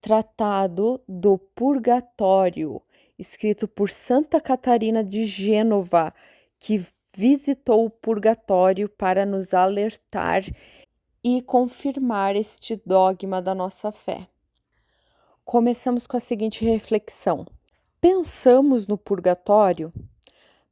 Tratado do Purgatório, escrito por Santa Catarina de Gênova, que visitou o purgatório para nos alertar e confirmar este dogma da nossa fé. Começamos com a seguinte reflexão: pensamos no purgatório?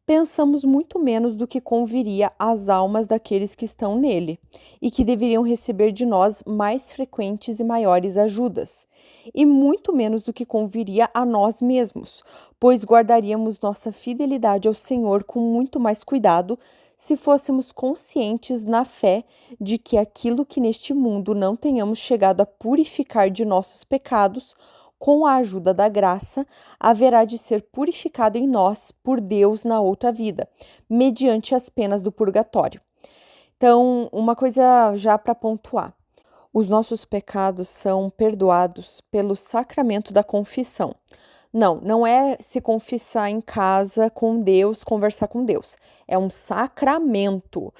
Pensamos muito menos do que conviria às almas daqueles que estão nele e que deveriam receber de nós mais frequentes e maiores ajudas, e muito menos do que conviria a nós mesmos, pois guardaríamos nossa fidelidade ao Senhor com muito mais cuidado se fôssemos conscientes na fé de que aquilo que neste mundo não tenhamos chegado a purificar de nossos pecados, com a ajuda da graça, haverá de ser purificado em nós por Deus na outra vida, mediante as penas do purgatório. Então, uma coisa já para pontuar: os nossos pecados são perdoados pelo sacramento da confissão. Não é se confessar em casa com Deus, conversar com Deus. É um sacramento.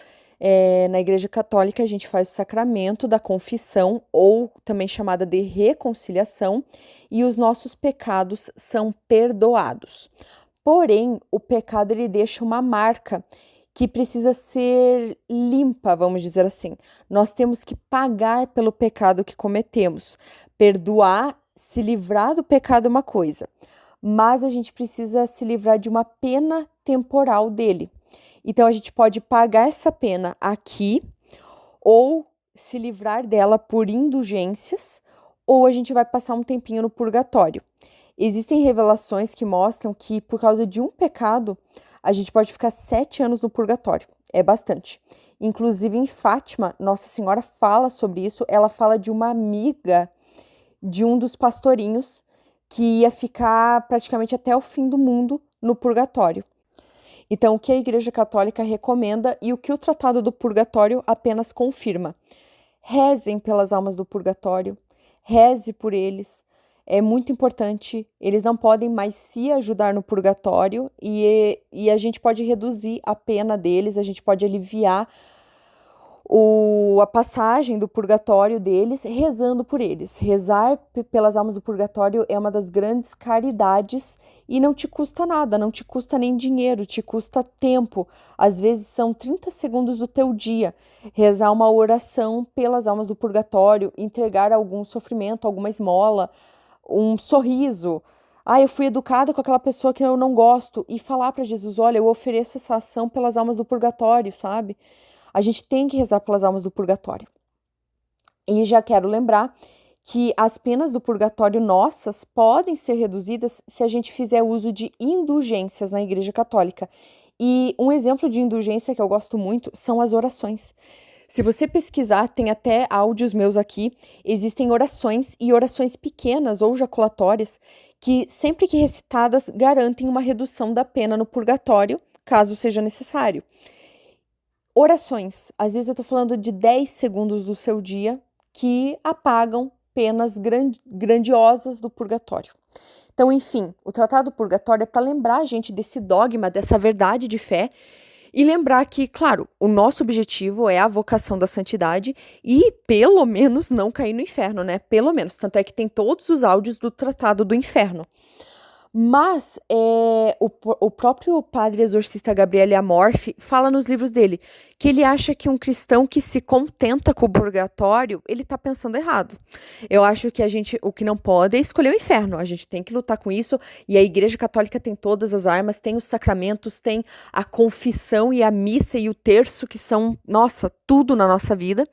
Na Igreja Católica, a gente faz o sacramento da confissão, ou também chamada de reconciliação, e os nossos pecados são perdoados. Porém, o pecado ele deixa uma marca que precisa ser limpa, vamos dizer assim. Nós temos que pagar pelo pecado que cometemos. Perdoar, se livrar do pecado é uma coisa, mas a gente precisa se livrar de uma pena temporal dele. Então, a gente pode pagar essa pena aqui, ou se livrar dela por indulgências, ou a gente vai passar um tempinho no purgatório. Existem revelações que mostram que, por causa de um pecado, a gente pode ficar 7 anos no purgatório. É bastante. Inclusive, em Fátima, Nossa Senhora fala sobre isso. Ela fala de uma amiga de um dos pastorinhos que ia ficar praticamente até o fim do mundo no purgatório. Então, o que a Igreja Católica recomenda e o que o Tratado do Purgatório apenas confirma: rezem pelas almas do purgatório, reze por eles. É muito importante, eles não podem mais se ajudar no purgatório e a gente pode reduzir a pena deles, a gente pode aliviar a passagem do purgatório deles, rezando por eles. Rezar pelas almas do purgatório é uma das grandes caridades e não te custa nada, não te custa nem dinheiro, te custa tempo. Às vezes são 30 segundos do teu dia. Rezar uma oração pelas almas do purgatório, entregar algum sofrimento, alguma esmola, um sorriso. Eu fui educada com aquela pessoa que eu não gosto, e falar para Jesus: olha, eu ofereço essa ação pelas almas do purgatório, sabe? A gente tem que rezar pelas almas do purgatório. E já quero lembrar que as penas do purgatório nossas podem ser reduzidas se a gente fizer uso de indulgências na Igreja Católica. E um exemplo de indulgência que eu gosto muito são as orações. Se você pesquisar, tem até áudios meus aqui, existem orações e orações pequenas ou jaculatórias que, sempre que recitadas, garantem uma redução da pena no purgatório, caso seja necessário. Orações. Às vezes eu tô falando de 10 segundos do seu dia que apagam penas grandiosas do purgatório. Então, enfim, o Tratado do Purgatório é para lembrar a gente desse dogma, dessa verdade de fé, e lembrar que, claro, o nosso objetivo é a vocação da santidade e, pelo menos, não cair no inferno, né? Pelo menos. Tanto é que tem todos os áudios do Tratado do Inferno. Mas o próprio padre exorcista Gabriele Amorfi fala nos livros dele que ele acha que um cristão que se contenta com o purgatório, ele tá pensando errado. Eu acho que o que não pode é escolher o inferno. A gente tem que lutar com isso, e a Igreja Católica tem todas as armas, tem os sacramentos, tem a confissão e a missa e o terço, que são, nossa, tudo na nossa vida.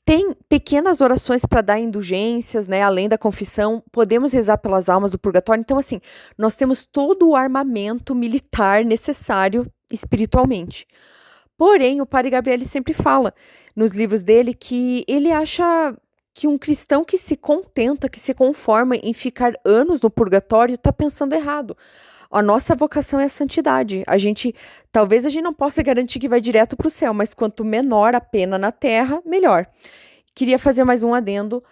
Tem pequenas orações para dar indulgências, né? Além da confissão, podemos rezar pelas almas do purgatório. Então, assim, nós temos todo o armamento militar necessário espiritualmente. Porém, o padre Gabriele sempre fala nos livros dele que ele acha que um cristão que se contenta, que se conforma em ficar anos no purgatório, está pensando errado. A nossa vocação é a santidade. Talvez a gente não possa garantir que vai direto para o céu, mas quanto menor a pena na terra, melhor. Queria fazer mais um adendo.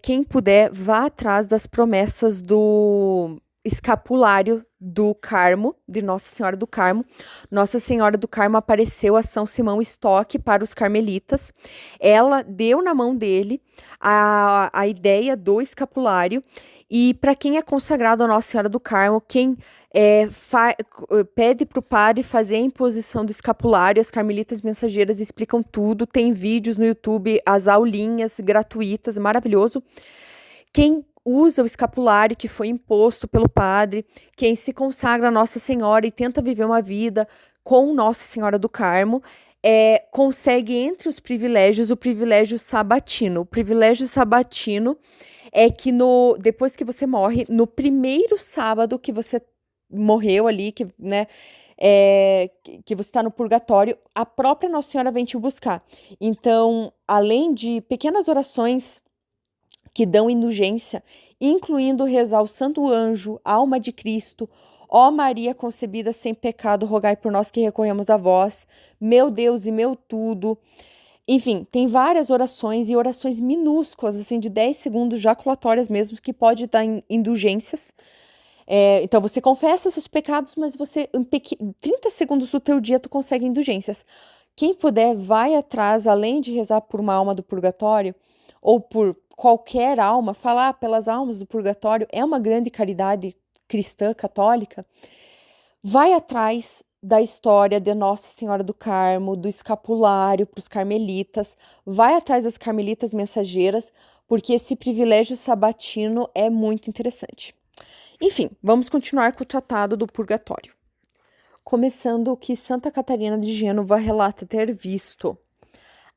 Quem puder, vá atrás das promessas do escapulário do Carmo, de Nossa Senhora do Carmo. Nossa Senhora do Carmo apareceu a São Simão Stock para os carmelitas. Ela deu na mão dele a ideia do escapulário. E para quem é consagrado a Nossa Senhora do Carmo, quem pede para o padre fazer a imposição do escapulário, as carmelitas mensageiras explicam tudo. Tem vídeos no YouTube, as aulinhas gratuitas, maravilhoso. Quem usa o escapulário que foi imposto pelo padre, quem se consagra a Nossa Senhora e tenta viver uma vida com Nossa Senhora do Carmo, consegue entre os privilégios o privilégio sabatino. O privilégio sabatino é que depois que você morre, no primeiro sábado que você morreu ali, que, né, que você está no purgatório, a própria Nossa Senhora vem te buscar. Então, além de pequenas orações que dão indulgência, incluindo rezar o Santo Anjo, Alma de Cristo, ó Maria concebida sem pecado, rogai por nós que recorremos a vós, meu Deus e meu tudo. Enfim, tem várias orações e orações minúsculas, assim, de 10 segundos, jaculatórias mesmo, que pode dar indulgências. Então, você confessa seus pecados, mas você, em 30 segundos do teu dia, tu consegue indulgências. Quem puder, vai atrás, além de rezar por uma alma do purgatório, ou por qualquer alma, falar pelas almas do purgatório, é uma grande caridade cristã, católica. Vai atrás da história de Nossa Senhora do Carmo, do escapulário para os carmelitas, vai atrás das carmelitas mensageiras, porque esse privilégio sabatino é muito interessante. Enfim, vamos continuar com o Tratado do Purgatório. Começando o que Santa Catarina de Gênova relata ter visto.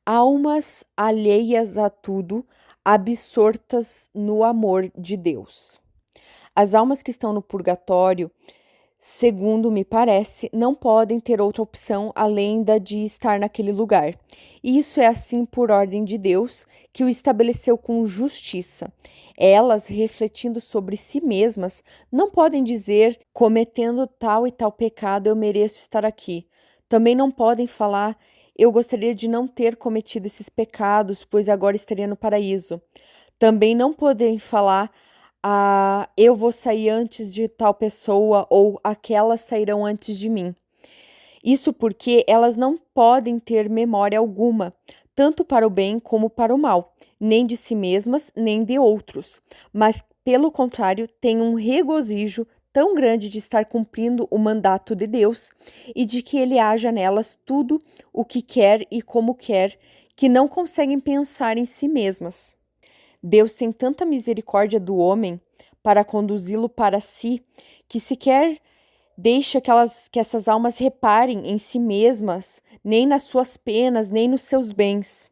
Almas alheias a tudo, absortas no amor de Deus. As almas que estão no purgatório, segundo me parece, não podem ter outra opção além da de estar naquele lugar. E isso é assim por ordem de Deus, que o estabeleceu com justiça. Elas, refletindo sobre si mesmas, não podem dizer, cometendo tal e tal pecado, eu mereço estar aqui. Também não podem falar, eu gostaria de não ter cometido esses pecados, pois agora estaria no paraíso. Também não podem falar, eu vou sair antes de tal pessoa ou aquelas sairão antes de mim. Isso porque elas não podem ter memória alguma, tanto para o bem como para o mal, nem de si mesmas, nem de outros, mas, pelo contrário, têm um regozijo tão grande de estar cumprindo o mandato de Deus e de que ele haja nelas tudo o que quer e como quer, que não conseguem pensar em si mesmas. Deus tem tanta misericórdia do homem para conduzi-lo para si, que sequer deixa que essas almas reparem em si mesmas, nem nas suas penas, nem nos seus bens.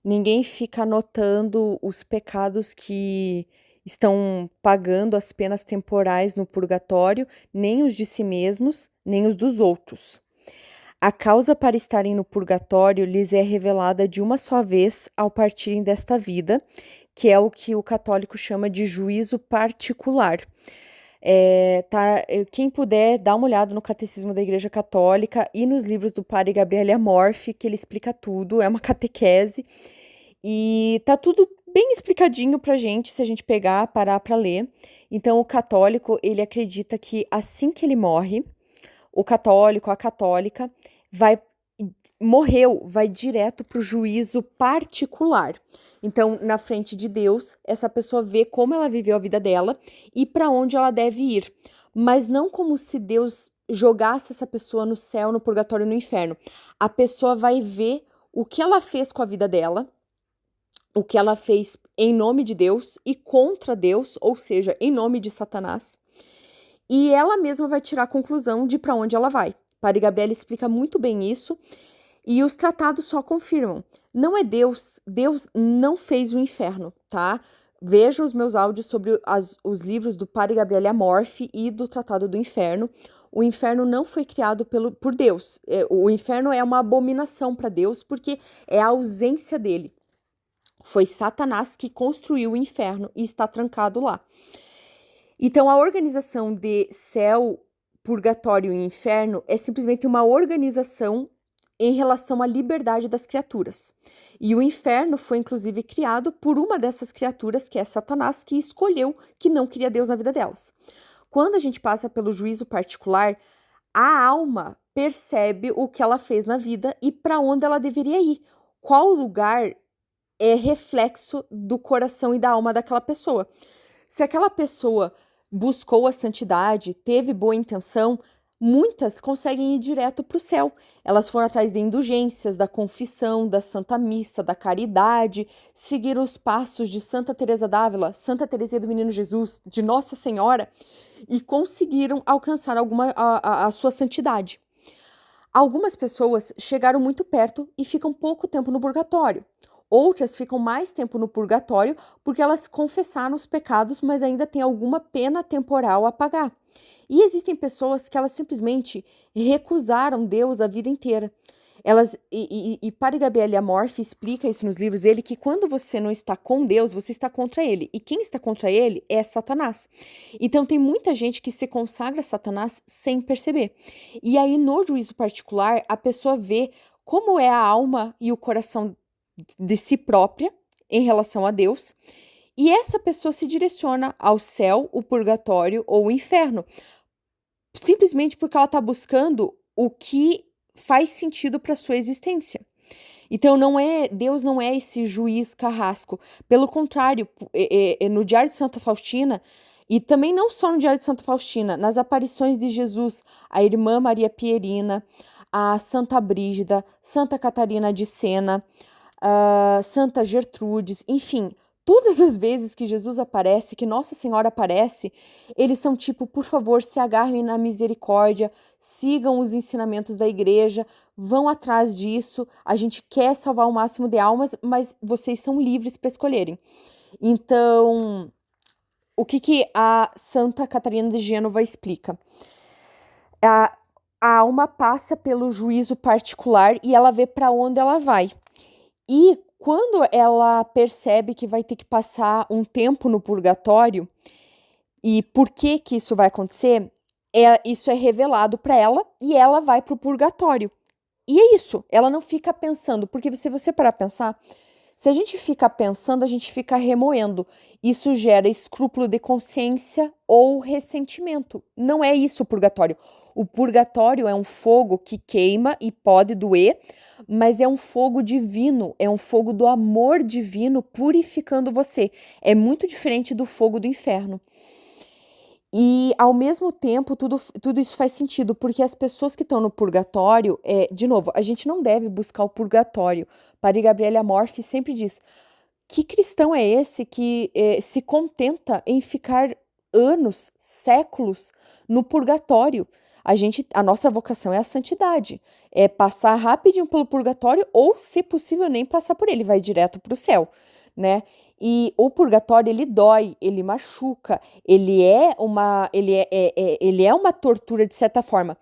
Ninguém fica anotando os pecados que estão pagando as penas temporais no purgatório, nem os de si mesmos, nem os dos outros. A causa para estarem no purgatório lhes é revelada de uma só vez ao partirem desta vida, que é o que o católico chama de juízo particular. Quem puder, dá uma olhada no Catecismo da Igreja Católica e nos livros do padre Gabriele Amorfi, que ele explica tudo, é uma catequese, e tá tudo bem explicadinho pra gente, se a gente parar pra ler. Então, o católico, ele acredita que assim que ele morre, o católico, a católica, morreu, vai direto pro juízo particular. Então, na frente de Deus, essa pessoa vê como ela viveu a vida dela e para onde ela deve ir. Mas não como se Deus jogasse essa pessoa no céu, no purgatório, no inferno. A pessoa vai ver o que ela fez com a vida dela, o que ela fez em nome de Deus e contra Deus, ou seja, em nome de Satanás. E ela mesma vai tirar a conclusão de para onde ela vai. Padre Gabriel explica muito bem isso. E os tratados só confirmam. Não é Deus, Deus não fez o inferno, tá? Veja os meus áudios sobre os livros do Padre Gabriele Amorfi e do Tratado do Inferno. O inferno não foi criado por Deus. O inferno é uma abominação para Deus porque é a ausência dele. Foi Satanás que construiu o inferno e está trancado lá. Então, a organização de céu, purgatório e inferno é simplesmente uma organização em relação à liberdade das criaturas. E o inferno foi, inclusive, criado por uma dessas criaturas, que é Satanás, que escolheu que não queria Deus na vida delas. Quando a gente passa pelo juízo particular, a alma percebe o que ela fez na vida e para onde ela deveria ir. Qual lugar é reflexo do coração e da alma daquela pessoa. Se aquela pessoa buscou a santidade, teve boa intenção, muitas conseguem ir direto para o céu. Elas foram atrás de indulgências, da confissão, da Santa Missa, da caridade, seguiram os passos de Santa Teresa d'Ávila, Santa Teresinha do Menino Jesus, de Nossa Senhora, e conseguiram alcançar a sua santidade. Algumas pessoas chegaram muito perto e ficam pouco tempo no purgatório. Outras ficam mais tempo no purgatório porque elas confessaram os pecados, mas ainda têm alguma pena temporal a pagar. E existem pessoas que elas simplesmente recusaram Deus a vida inteira. Padre Gabriele Amorfi explica isso nos livros dele, que quando você não está com Deus, você está contra ele. E quem está contra ele é Satanás. Então tem muita gente que se consagra a Satanás sem perceber. E aí no juízo particular, a pessoa vê como é a alma e o coração de si própria em relação a Deus. E essa pessoa se direciona ao céu, o purgatório ou o inferno. Simplesmente porque ela está buscando o que faz sentido para sua existência. Então Deus não é esse juiz carrasco. Pelo contrário, no Diário de Santa Faustina, e também não só no Diário de Santa Faustina, nas aparições de Jesus, a irmã Maria Pierina, a Santa Brígida, Santa Catarina de Sena, Santa Gertrudes, enfim, todas as vezes que Jesus aparece, que Nossa Senhora aparece, eles são tipo, por favor, se agarrem na misericórdia, sigam os ensinamentos da igreja, vão atrás disso, a gente quer salvar o máximo de almas, mas vocês são livres para escolherem. Então, o que a Santa Catarina de Gênova explica? A alma passa pelo juízo particular e ela vê para onde ela vai. E quando ela percebe que vai ter que passar um tempo no purgatório, e por que isso vai acontecer, isso é revelado para ela e ela vai para o purgatório. E é isso, ela não fica pensando, porque se você parar a pensar, se a gente fica pensando, a gente fica remoendo. Isso gera escrúpulo de consciência ou ressentimento. Não é isso o purgatório. O purgatório é um fogo que queima e pode doer, mas é um fogo divino, é um fogo do amor divino purificando você. É muito diferente do fogo do inferno. E, ao mesmo tempo, tudo isso faz sentido, porque as pessoas que estão no purgatório, de novo, a gente não deve buscar o purgatório. Padre Gabriele Amorfi sempre diz, que cristão é esse que se contenta em ficar anos, séculos no purgatório? A nossa vocação é a santidade, é passar rapidinho pelo purgatório ou, se possível, nem passar por ele, vai direto para o céu, né? E o purgatório, ele dói, ele machuca, ele é uma tortura de certa forma.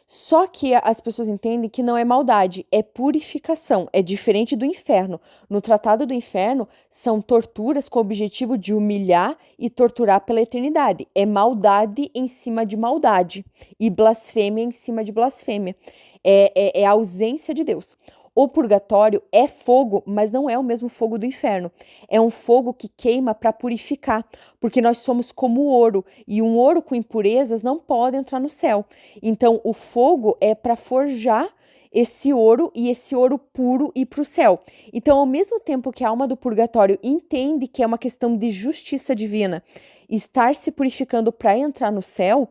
Só que as pessoas entendem que não é maldade, é purificação, é diferente do inferno. No Tratado do Inferno, são torturas com o objetivo de humilhar e torturar pela eternidade. É maldade em cima de maldade e blasfêmia em cima de blasfêmia. É a ausência de Deus. O purgatório é fogo, mas não é o mesmo fogo do inferno. É um fogo que queima para purificar, porque nós somos como ouro, e um ouro com impurezas não pode entrar no céu. Então, o fogo é para forjar esse ouro e esse ouro puro ir para o céu. Então, ao mesmo tempo que a alma do purgatório entende que é uma questão de justiça divina, estar se purificando para entrar no céu,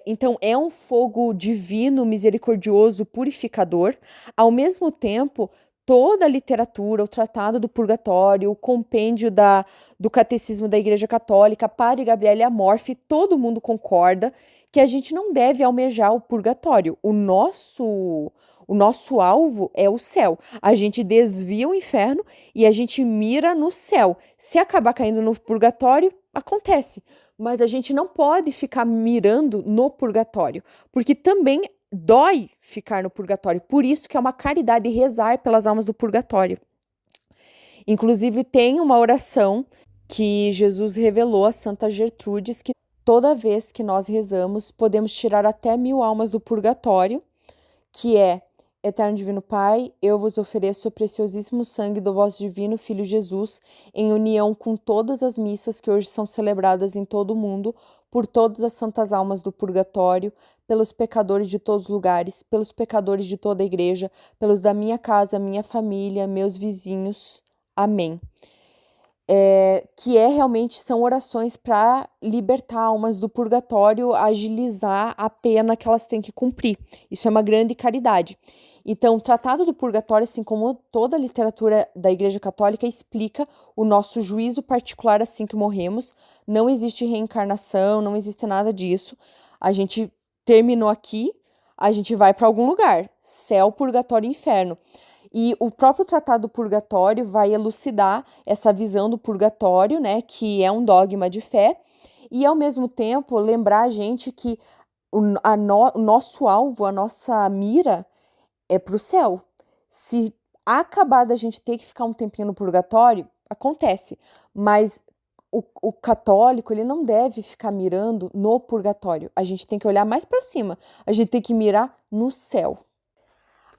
então é um fogo divino, misericordioso, purificador. Ao mesmo tempo, toda a literatura, o Tratado do Purgatório, o compêndio do Catecismo da Igreja Católica, Padre Gabriele Amorfi, todo mundo concorda que a gente não deve almejar o purgatório. O nosso alvo é o céu. A gente desvia o inferno e a gente mira no céu. Se acabar caindo no purgatório, acontece. Mas a gente não pode ficar mirando no purgatório, porque também dói ficar no purgatório. Por isso que é uma caridade rezar pelas almas do purgatório. Inclusive, tem uma oração que Jesus revelou a Santa Gertrudes, que toda vez que nós rezamos, podemos tirar até 1000 almas do purgatório, que é: Eterno Divino Pai, eu vos ofereço o preciosíssimo sangue do vosso divino Filho Jesus, em união com todas as missas que hoje são celebradas em todo o mundo, por todas as santas almas do purgatório, pelos pecadores de todos os lugares, pelos pecadores de toda a igreja, pelos da minha casa, minha família, meus vizinhos. Amém. Que realmente são orações para libertar almas do purgatório, agilizar a pena que elas têm que cumprir. Isso é uma grande caridade. Então, o Tratado do Purgatório, assim como toda a literatura da Igreja Católica, explica o nosso juízo particular assim que morremos. Não existe reencarnação, não existe nada disso. A gente terminou aqui, a gente vai para algum lugar, céu, purgatório e inferno. E o próprio Tratado do Purgatório vai elucidar essa visão do purgatório, né, que é um dogma de fé, e ao mesmo tempo lembrar a gente que o nosso alvo, a nossa mira é para o céu. Se acabar da gente ter que ficar um tempinho no purgatório, acontece, mas o católico, ele não deve ficar mirando no purgatório. A gente tem que olhar mais para cima, a gente tem que mirar no céu.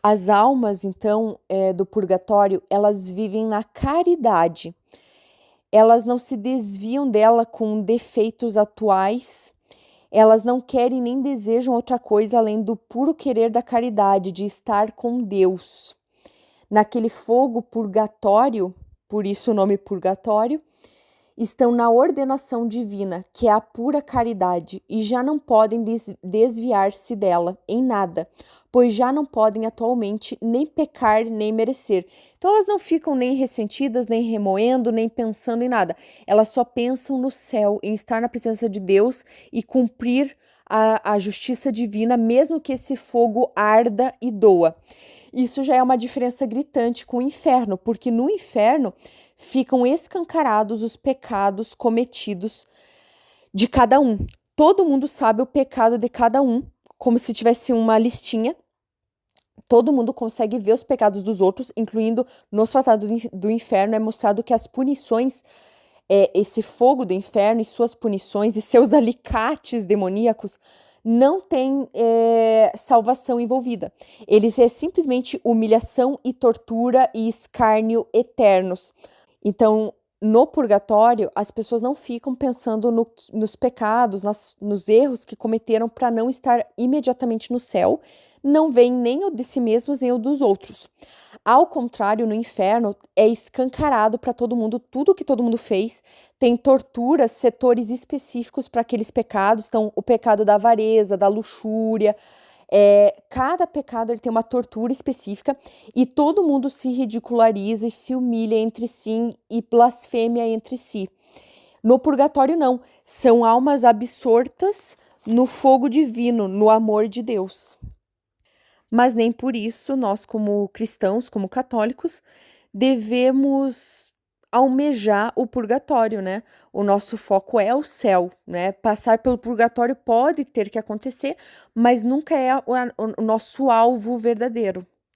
As almas, então, do purgatório, elas vivem na caridade. Elas não se desviam dela com defeitos atuais. Elas não querem nem desejam outra coisa além do puro querer da caridade, de estar com Deus. Naquele fogo purgatório, por isso o nome purgatório, estão na ordenação divina, que é a pura caridade, e já não podem desviar-se dela em nada, pois já não podem atualmente nem pecar nem merecer. Então elas não ficam nem ressentidas, nem remoendo, nem pensando em nada. Elas só pensam no céu, em estar na presença de Deus e cumprir a justiça divina, mesmo que esse fogo arda e doa. Isso já é uma diferença gritante com o inferno, porque no inferno ficam escancarados os pecados cometidos de cada um. Todo mundo sabe o pecado de cada um, como se tivesse uma listinha. Todo mundo consegue ver os pecados dos outros, incluindo no Tratado do Inferno é mostrado que as punições, esse fogo do inferno e suas punições e seus alicates demoníacos não tem salvação envolvida. Eles é simplesmente humilhação e tortura e escárnio eternos. Então, no purgatório, as pessoas não ficam pensando nos pecados, nos erros que cometeram para não estar imediatamente no céu, não veem nem o de si mesmos nem o dos outros. Ao contrário, no inferno é escancarado para todo mundo tudo que todo mundo fez, tem torturas, setores específicos para aqueles pecados, então o pecado da avareza, da luxúria. Cada pecado ele tem uma tortura específica e todo mundo se ridiculariza e se humilha entre si e blasfêmia entre si. No purgatório, não. São almas absortas no fogo divino, no amor de Deus. Mas nem por isso nós, como cristãos, como católicos, devemos almejar o purgatório, né? O nosso foco é o céu, né? Passar pelo purgatório pode ter que acontecer, mas nunca é o nosso alvo verdadeiro.